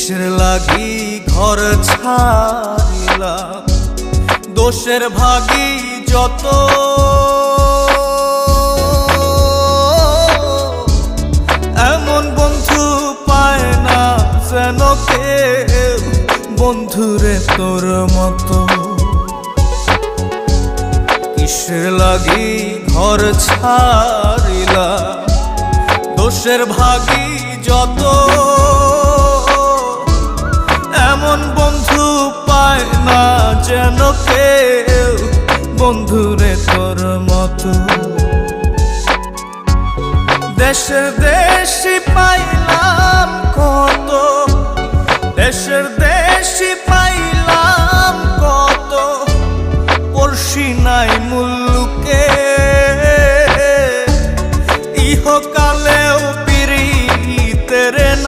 কিসের লাগি ঘর ছাড়িলাম, দোষের ভাগী যত, এমন বন্ধু পায় না যেন কেউ, বন্ধুরে তোর মতো। কিসের লাগি ঘর ছাড়িলাম, দোষের ভাগী যত, এমন বন্ধু পায় না যেন কেউ, বন্ধুরে তোর মতো। দেশের দেশি পাইলাম কত, দেশের